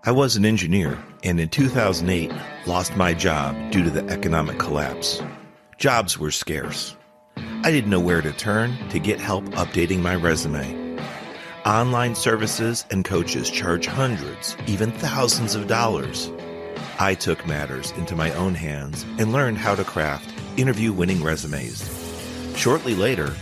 I was an engineer, and in 2008, lost my job due to the economic collapse. Jobs were scarce. I didn't know where to turn to get help updating my resume. Online services and coaches charge hundreds, even thousands of dollars. I took matters into my own hands and learned how to craft interview-winning resumes. Shortly later,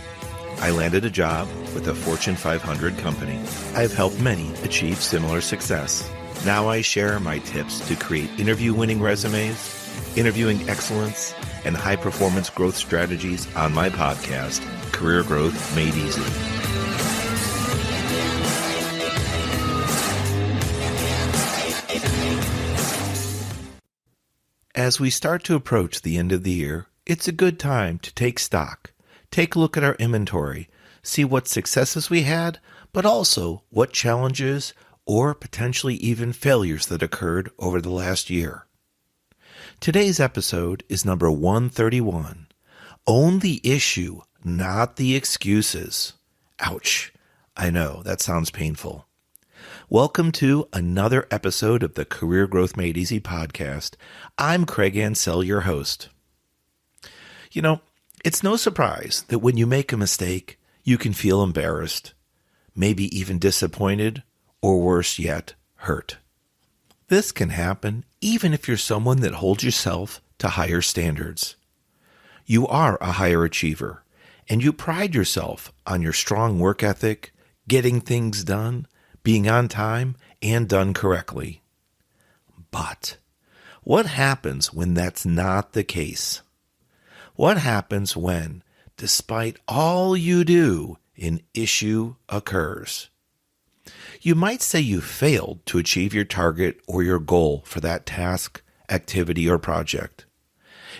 I landed a job with a Fortune 500 company. I've helped many achieve similar success. Now I share my tips to create interview-winning resumes, interviewing excellence, and high-performance growth strategies on my podcast, Career Growth Made Easy. As we start to approach the end of the year, it's a good time to take stock. Take a look at our inventory, see what successes we had, but also what challenges or potentially even failures that occurred over the last year. Today's episode is number 131. Own the issue, not the excuses. Ouch. I know, that sounds painful. Welcome to another episode of the Career Growth Made Easy podcast. I'm Craig Ansell, your host. You know, it's no surprise that when you make a mistake, you can feel embarrassed, maybe even disappointed, or worse yet, hurt. This can happen even if you're someone that holds yourself to higher standards. You are a higher achiever, and you pride yourself on your strong work ethic, getting things done, being on time, and done correctly. But what happens when that's not the case? What happens when, despite all you do, an issue occurs? You might say you failed to achieve your target or your goal for that task, activity, or project.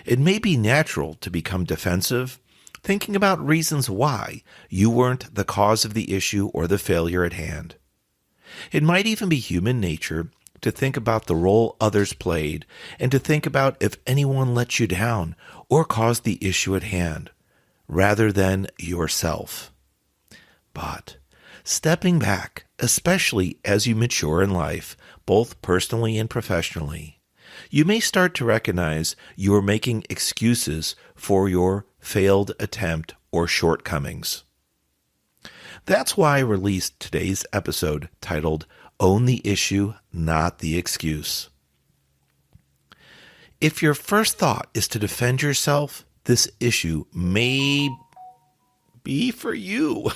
It may be natural to become defensive, thinking about reasons why you weren't the cause of the issue or the failure at hand. It might even be human nature to think about the role others played and to think about if anyone let you down or caused the issue at hand, rather than yourself. But stepping back, especially as you mature in life, both personally and professionally, you may start to recognize you are making excuses for your failed attempt or shortcomings. That's why I released today's episode titled, Own the Issue, Not the Excuse. If your first thought is to defend yourself, this issue may be for you.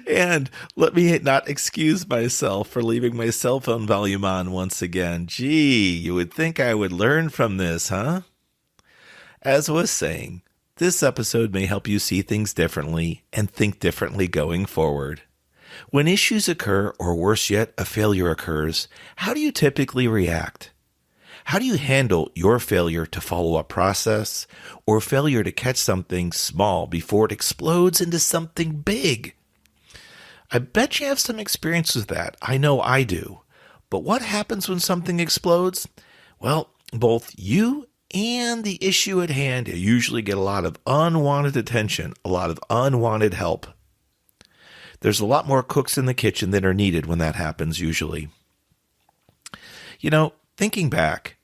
And let me not excuse myself for leaving my cell phone volume on once again. Gee, you would think I would learn from this, huh? As I was saying, this episode may help you see things differently and think differently going forward. When issues occur, or worse yet, a failure occurs, how do you typically react? How do you handle your failure to follow a process or failure to catch something small before it explodes into something big? I bet you have some experience with that. I know I do. But what happens when something explodes? Well, both you and the issue at hand usually get a lot of unwanted attention, a lot of unwanted help. There's a lot more cooks in the kitchen than are needed when that happens usually. You know, thinking back,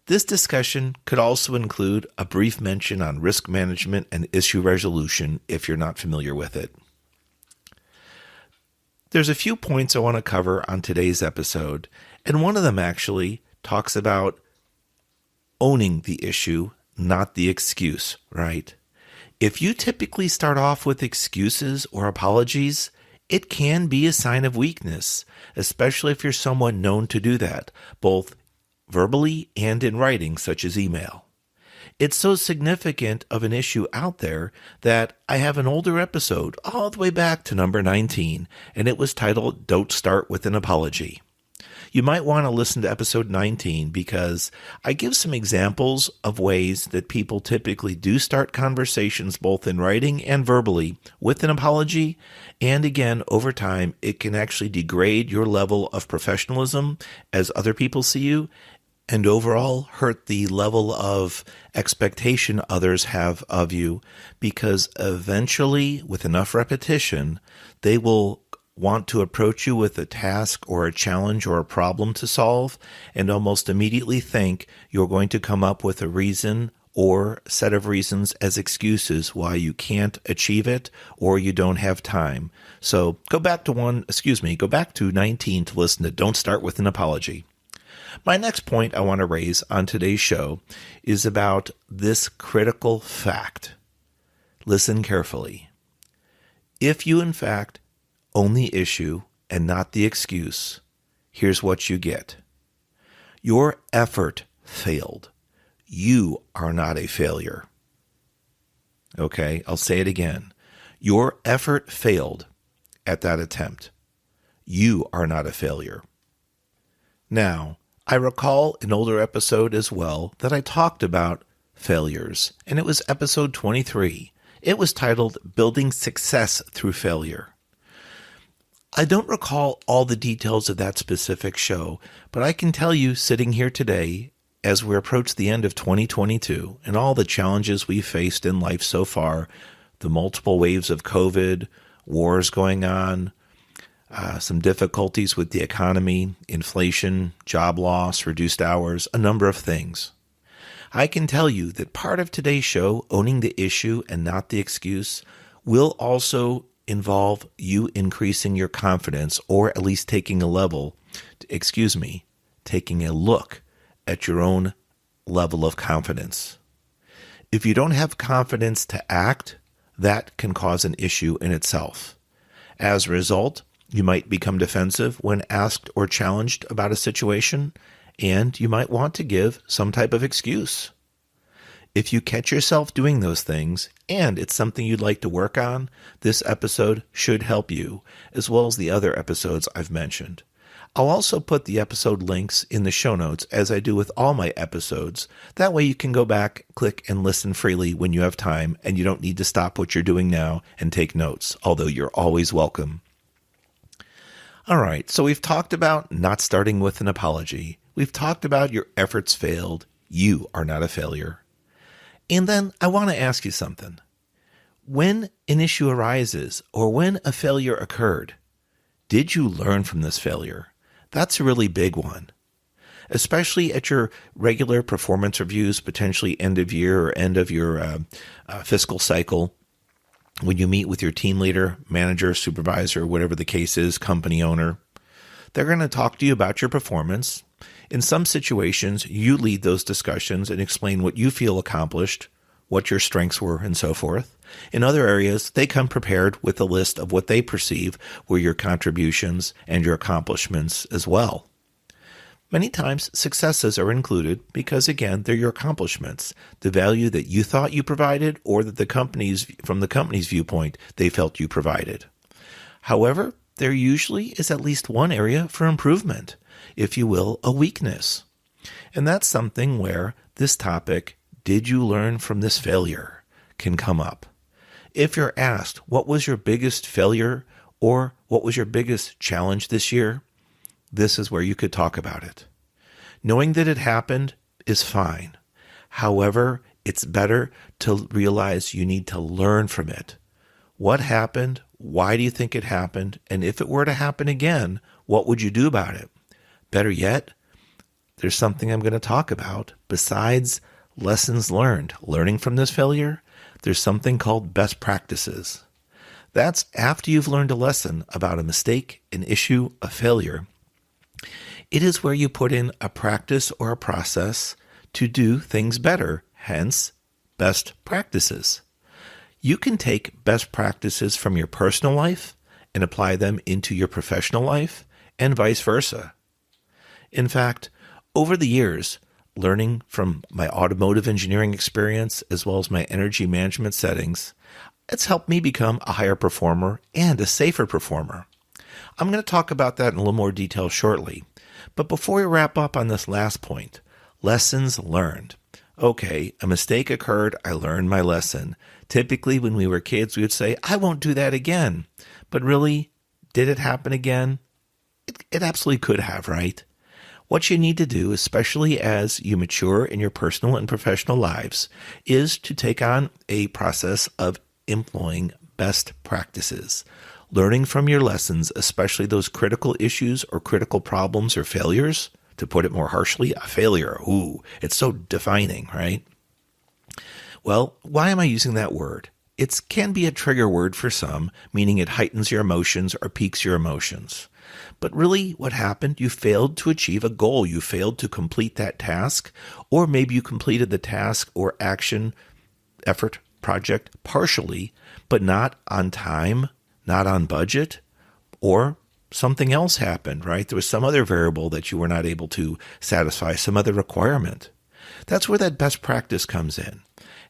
this discussion could also include a brief mention on risk management and issue resolution if you're not familiar with it. There's a few points I want to cover on today's episode, and one of them actually talks about owning the issue, not the excuse, right? If you typically start off with excuses or apologies, it can be a sign of weakness, especially if you're someone known to do that, both verbally and in writing, such as email. It's so significant of an issue out there that I have an older episode all the way back to number 19, and it was titled, Don't Start with an Apology. You might want to listen to episode 19 because I give some examples of ways that people typically do start conversations both in writing and verbally with an apology. And again, over time, it can actually degrade your level of professionalism as other people see you and overall hurt the level of expectation others have of you because eventually, with enough repetition, they will want to approach you with a task or a challenge or a problem to solve and almost immediately think you're going to come up with a reason or set of reasons as excuses why you can't achieve it or you don't have time. So go back to 19 to listen to Don't Start with an Apology. My next point I want to raise on today's show is about this critical fact. Listen carefully. If you, in fact, own the issue and not the excuse, here's what you get. Your effort failed. You are not a failure. Okay, I'll say it again. Your effort failed at that attempt. You are not a failure. Now, I recall an older episode as well that I talked about failures, and it was episode 23. It was titled Building Success Through Failure. I don't recall all the details of that specific show, but I can tell you sitting here today as we approach the end of 2022 and all the challenges we've faced in life so far, the multiple waves of COVID, wars going on, some difficulties with the economy, inflation, job loss, reduced hours, a number of things. I can tell you that part of today's show, owning the issue and not the excuse, will also involve you increasing your confidence or at least taking a look at your own level of confidence. If you don't have confidence to act, that can cause an issue in itself. As a result, you might become defensive when asked or challenged about a situation, and you might want to give some type of excuse. If you catch yourself doing those things, and it's something you'd like to work on, this episode should help you, as well as the other episodes I've mentioned. I'll also put the episode links in the show notes, as I do with all my episodes. That way you can go back, click, and listen freely when you have time, and you don't need to stop what you're doing now and take notes, although you're always welcome. All right, so we've talked about not starting with an apology. We've talked about your efforts failed. You are not a failure. And then I want to ask you something. When an issue arises or when a failure occurred, did you learn from this failure? That's a really big one, especially at your regular performance reviews, potentially end of year or end of your fiscal cycle. When you meet with your team leader, manager, supervisor, whatever the case is, company owner, they're going to talk to you about your performance. In some situations, you lead those discussions and explain what you feel accomplished, what your strengths were, and so forth. In other areas, they come prepared with a list of what they perceive were your contributions and your accomplishments as well. Many times, successes are included because, again, they're your accomplishments, the value that you thought you provided or that from the company's viewpoint, they felt you provided. However, there usually is at least one area for improvement, if you will, a weakness. And that's something where this topic, did you learn from this failure, can come up. If you're asked, what was your biggest failure or what was your biggest challenge this year? This is where you could talk about it. Knowing that it happened is fine. However, it's better to realize you need to learn from it. What happened? Why do you think it happened? And if it were to happen again, what would you do about it? Better yet, there's something I'm going to talk about besides lessons learned. Learning from this failure, there's something called best practices. That's after you've learned a lesson about a mistake, an issue, a failure. It is where you put in a practice or a process to do things better, hence best practices. You can take best practices from your personal life and apply them into your professional life and vice versa. In fact, over the years, learning from my automotive engineering experience as well as my energy management settings, it's helped me become a higher performer and a safer performer. I'm going to talk about that in a little more detail shortly. But before we wrap up on this last point, lessons learned. Okay, a mistake occurred. I learned my lesson. Typically, when we were kids, we would say, I won't do that again. But really, did it happen again? It absolutely could have, right? What you need to do, especially as you mature in your personal and professional lives, is to take on a process of employing best practices. learning from your lessons, especially those critical issues or critical problems or failures. To put it more harshly, a failure. Ooh, it's so defining, right? Well, why am I using that word? It can be a trigger word for some, meaning it heightens your emotions or piques your emotions. But really, what happened? You failed to achieve a goal. You failed to complete that task, or maybe you completed the task or action, effort, project partially, but not on time, not on budget, or something else happened, right? There was some other variable that you were not able to satisfy, some other requirement. That's where that best practice comes in.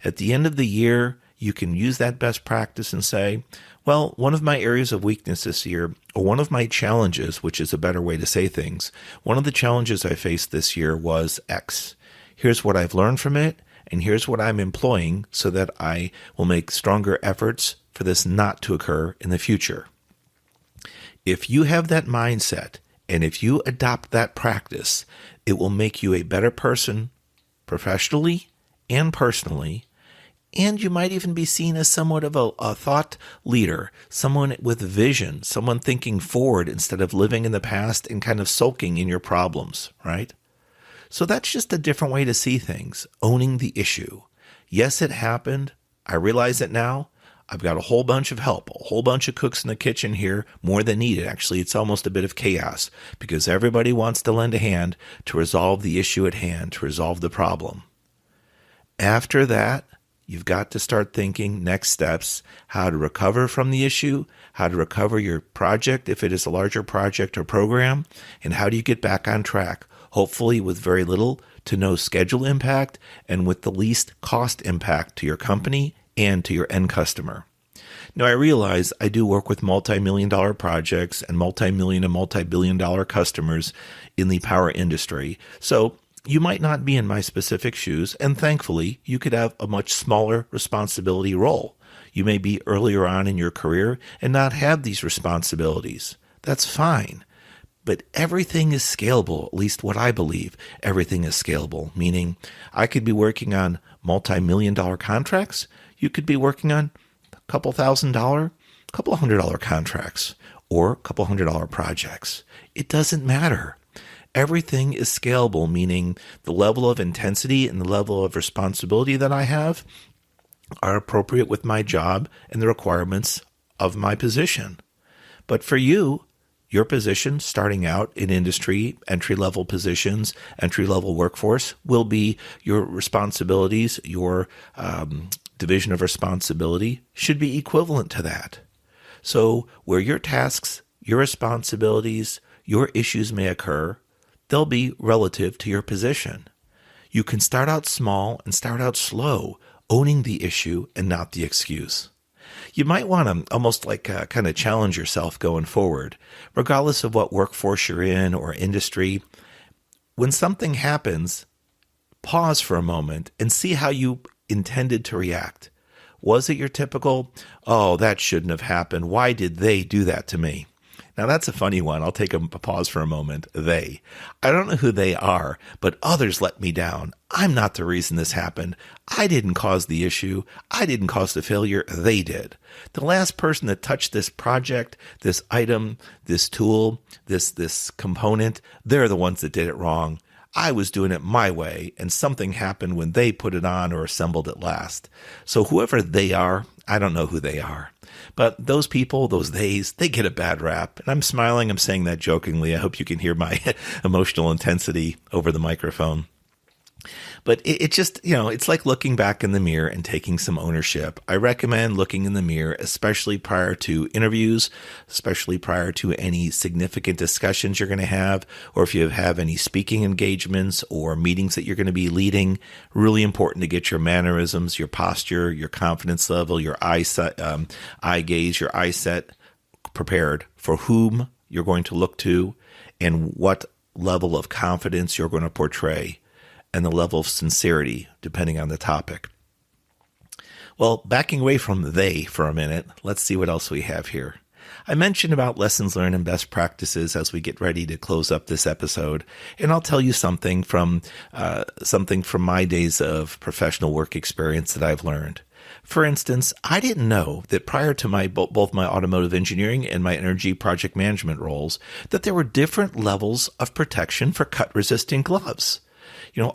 At the end of the year, you can use that best practice and say, well, one of my areas of weakness this year, or one of my challenges, which is a better way to say things, one of the challenges I faced this year was X. Here's what I've learned from it, and here's what I'm employing so that I will make stronger efforts for this not to occur in the future. If you have that mindset, and if you adopt that practice, it will make you a better person professionally and personally. And you might even be seen as somewhat of a thought leader, someone with vision, someone thinking forward instead of living in the past and kind of sulking in your problems, right? So that's just a different way to see things, owning the issue. Yes, it happened. I realize it now. I've got a whole bunch of help, a whole bunch of cooks in the kitchen here, more than needed. Actually, it's almost a bit of chaos because everybody wants to lend a hand to resolve the issue at hand, to resolve the problem. After that, you've got to start thinking next steps, how to recover from the issue, how to recover your project if it is a larger project or program, and how do you get back on track, hopefully with very little to no schedule impact and with the least cost impact to your company and to your end customer. Now, I realize I do work with multi-million-dollar projects and multi-million and multi-billion-dollar customers in the power industry, so you might not be in my specific shoes, and thankfully, you could have a much smaller responsibility role. You may be earlier on in your career and not have these responsibilities. That's fine. But everything is scalable, at least what I believe. Everything is scalable, meaning I could be working on multi-million-dollar contracts. You could be working on a couple $1,000, couple $100 contracts, or a couple $100 projects. It doesn't matter. Everything is scalable, meaning the level of intensity and the level of responsibility that I have are appropriate with my job and the requirements of my position. But for you, your position starting out in industry, entry-level positions, entry-level workforce will be your responsibilities, your division of responsibility should be equivalent to that. So where your tasks, your responsibilities, your issues may occur, they'll be relative to your position. You can start out small and start out slow, owning the issue and not the excuse. You might want to almost kind of challenge yourself going forward, regardless of what workforce you're in or industry. When something happens, pause for a moment and see how you intended to react. Was it your typical, oh, that shouldn't have happened. Why did they do that to me? Now, that's a funny one. I'll take a pause for a moment. They. I don't know who they are, but others let me down. I'm not the reason this happened. I didn't cause the issue. I didn't cause the failure. They did. The last person that touched this project, this item, this tool, this component, they're the ones that did it wrong. I was doing it my way, and something happened when they put it on or assembled it last. So whoever they are, I don't know who they are. But those people, those theys, they get a bad rap. And I'm smiling, I'm saying that jokingly. I hope you can hear my emotional intensity over the microphone. But it just, it's like looking back in the mirror and taking some ownership. I recommend looking in the mirror, especially prior to interviews, especially prior to any significant discussions you're going to have, or if you have any speaking engagements or meetings that you're going to be leading. Really important to get your mannerisms, your posture, your confidence level, your eye gaze, your eye set prepared for whom you're going to look to and what level of confidence you're going to portray, and the level of sincerity, depending on the topic. Well, backing away from they for a minute, let's see what else we have here. I mentioned about lessons learned and best practices as we get ready to close up this episode, and I'll tell you something from my days of professional work experience that I've learned. For instance, I didn't know that prior to both my automotive engineering and my energy project management roles, that there were different levels of protection for cut-resistant gloves.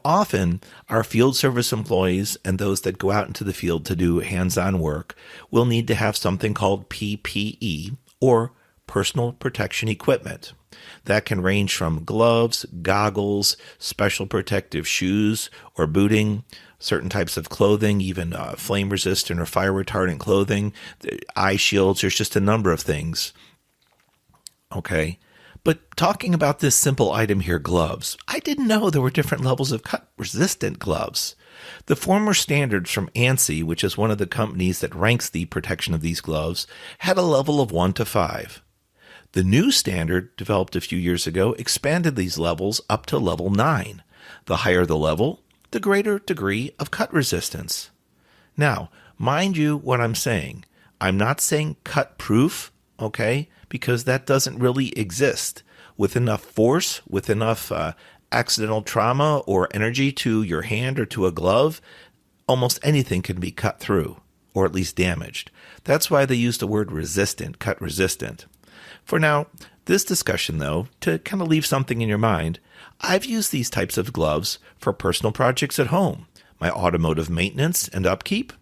Often our field service employees and those that go out into the field to do hands-on work will need to have something called PPE, or personal protection equipment. That can range from gloves, goggles, special protective shoes or booting, certain types of clothing, even flame-resistant or fire-retardant clothing, eye shields. There's just a number of things. Okay. But talking about this simple item here, gloves, I didn't know there were different levels of cut-resistant gloves. The former standards from ANSI, which is one of the companies that ranks the protection of these gloves, had a level of 1 to 5. The new standard, developed a few years ago, expanded these levels up to level 9. The higher the level, the greater degree of cut resistance. Now, mind you what I'm saying. I'm not saying cut-proof, okay, because that doesn't really exist. With enough force, with enough accidental trauma or energy to your hand or to a glove, almost anything can be cut through, or at least damaged. That's why they use the word resistant, cut resistant. For now, this discussion, though, to kind of leave something in your mind, I've used these types of gloves for personal projects at home, my automotive maintenance and upkeep,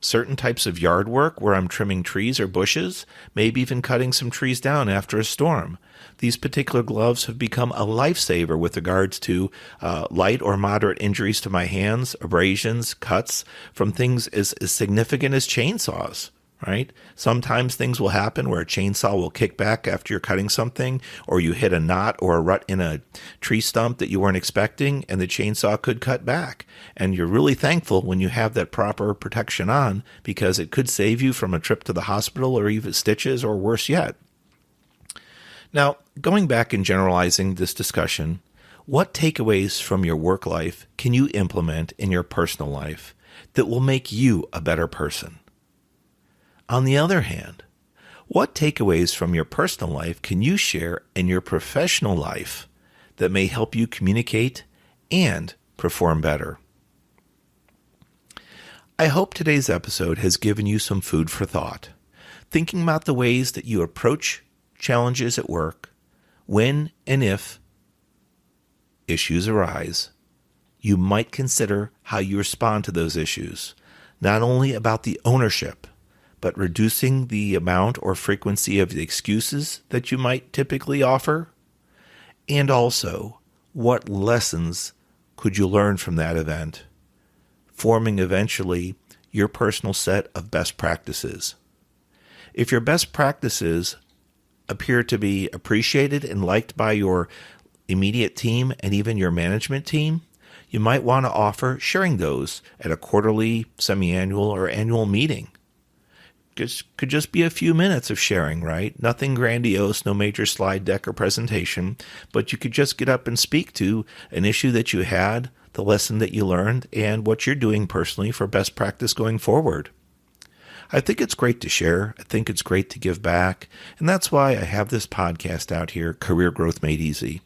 certain types of yard work where I'm trimming trees or bushes, maybe even cutting some trees down after a storm. These particular gloves have become a lifesaver with regards to light or moderate injuries to my hands, abrasions, cuts from things as significant as chainsaws. Right? Sometimes things will happen where a chainsaw will kick back after you're cutting something, or you hit a knot or a rut in a tree stump that you weren't expecting, and the chainsaw could cut back. And you're really thankful when you have that proper protection on, because it could save you from a trip to the hospital or even stitches, or worse yet. Now, going back and generalizing this discussion, what takeaways from your work life can you implement in your personal life that will make you a better person? On the other hand, what takeaways from your personal life can you share in your professional life that may help you communicate and perform better? I hope today's episode has given you some food for thought, thinking about the ways that you approach challenges at work, when and if issues arise. You might consider how you respond to those issues, not only about the ownership, but reducing the amount or frequency of the excuses that you might typically offer, and also what lessons could you learn from that event, forming eventually your personal set of best practices. If your best practices appear to be appreciated and liked by your immediate team and even your management team, you might want to offer sharing those at a quarterly, semi-annual, or annual meeting. Could just be a few minutes of sharing, right? Nothing grandiose, no major slide deck or presentation, but you could just get up and speak to an issue that you had, the lesson that you learned, and what you're doing personally for best practice going forward. I think it's great to share. I think it's great to give back. And that's why I have this podcast out here, Career Growth Made Easy.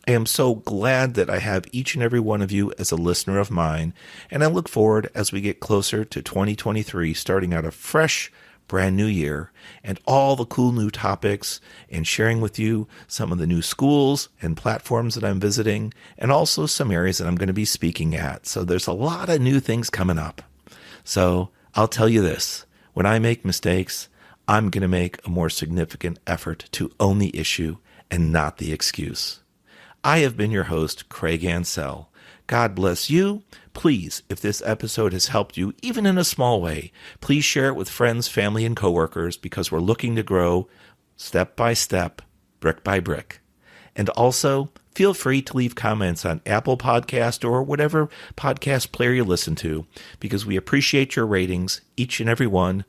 I am so glad that I have each and every one of you as a listener of mine. And I look forward as we get closer to 2023, starting out a fresh, brand new year, and all the cool new topics, and sharing with you some of the new schools and platforms that I'm visiting, and also some areas that I'm going to be speaking at. So there's a lot of new things coming up. So I'll tell you this, when I make mistakes, I'm going to make a more significant effort to own the issue and not the excuse. I have been your host, Craig Ansell. God bless you. Please, if this episode has helped you, even in a small way, please share it with friends, family, and coworkers, because we're looking to grow step by step, brick by brick. And also, feel free to leave comments on Apple Podcast or whatever podcast player you listen to, because we appreciate your ratings. Each and every one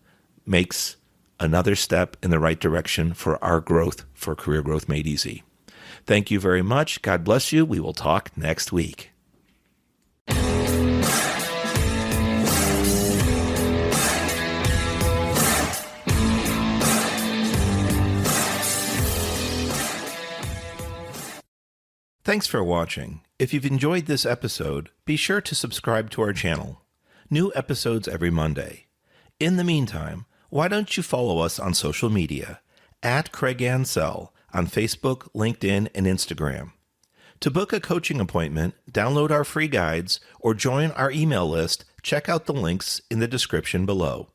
makes another step in the right direction for our growth, for Career Growth Made Easy. Thank you very much. God bless you. We will talk next week. Thanks for watching. If you've enjoyed this episode, be sure to subscribe to our channel. New episodes every Monday. In the meantime, why don't you follow us on social media at Craig Ansell on Facebook, LinkedIn, and Instagram. To book a coaching appointment, download our free guides, or join our email list, check out the links in the description below.